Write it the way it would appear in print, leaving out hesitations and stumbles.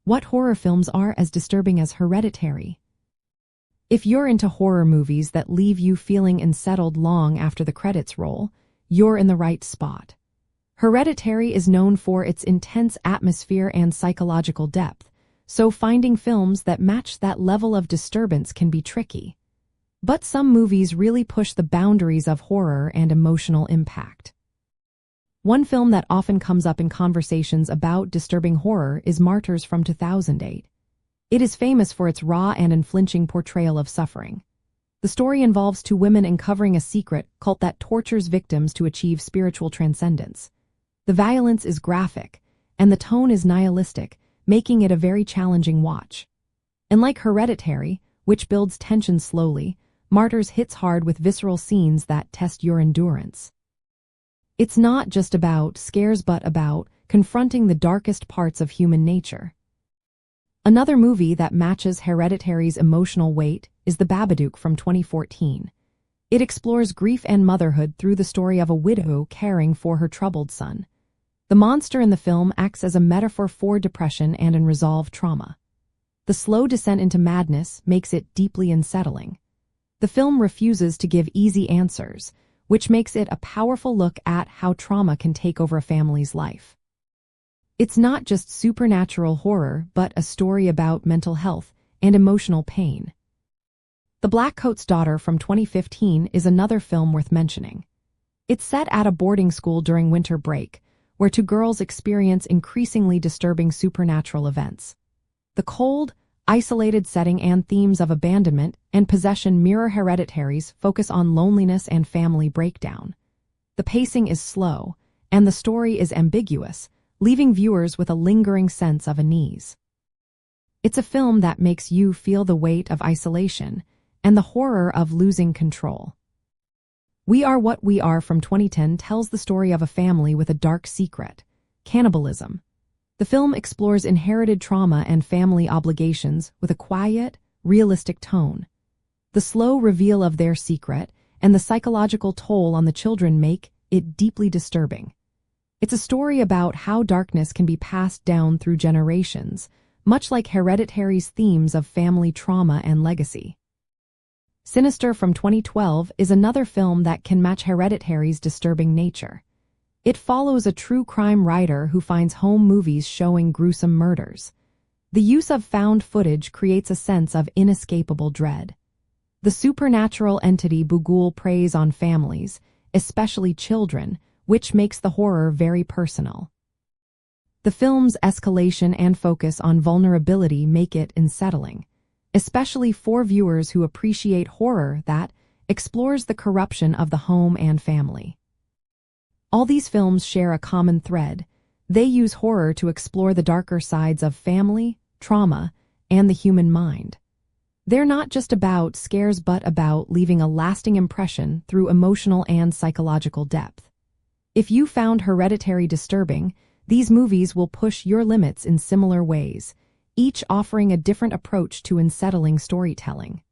What horror films are as disturbing as Hereditary? If you're into horror movies that leave you feeling unsettled long after the credits roll, you're in the right spot. Hereditary is known for its intense atmosphere and psychological depth, so finding films that match that level of disturbance can be tricky. But some movies really push the boundaries of horror and emotional impact. One film that often comes up in conversations about disturbing horror is Martyrs from 2008. It is famous for its raw and unflinching portrayal of suffering. The story involves two women uncovering a secret cult that tortures victims to achieve spiritual transcendence. The violence is graphic, and the tone is nihilistic, making it a very challenging watch. And like Hereditary, which builds tension slowly, Martyrs hits hard with visceral scenes that test your endurance. It's not just about scares but about confronting the darkest parts of human nature. Another movie that matches Hereditary's emotional weight is The Babadook from 2014. It explores grief and motherhood through the story of a widow caring for her troubled son. The monster in the film acts as a metaphor for depression and unresolved trauma. The slow descent into madness makes it deeply unsettling. The film refuses to give easy answers, which makes it a powerful look at how trauma can take over a family's life. It's not just supernatural horror, but a story about mental health and emotional pain. The Blackcoats' Daughter from 2015 is another film worth mentioning. It's set at a boarding school during winter break, where two girls experience increasingly disturbing supernatural events. The cold, isolated setting and themes of abandonment and possession mirror Hereditary's focus on loneliness and family breakdown. The pacing is slow, and the story is ambiguous, leaving viewers with a lingering sense of unease. It's a film that makes you feel the weight of isolation and the horror of losing control. We Are What We Are from 2010 tells the story of a family with a dark secret: cannibalism. The film explores inherited trauma and family obligations with a quiet, realistic tone. The slow reveal of their secret and the psychological toll on the children make it deeply disturbing. It's a story about how darkness can be passed down through generations, much like Hereditary's themes of family trauma and legacy. Sinister from 2012 is another film that can match Hereditary's disturbing nature. It follows a true crime writer who finds home movies showing gruesome murders. The use of found footage creates a sense of inescapable dread. The supernatural entity Bughuul preys on families, especially children, which makes the horror very personal. The film's escalation and focus on vulnerability make it unsettling, especially for viewers who appreciate horror that explores the corruption of the home and family. All these films share a common thread. They use horror to explore the darker sides of family, trauma, and the human mind. They're not just about scares but about leaving a lasting impression through emotional and psychological depth. If you found Hereditary disturbing, these movies will push your limits in similar ways, each offering a different approach to unsettling storytelling.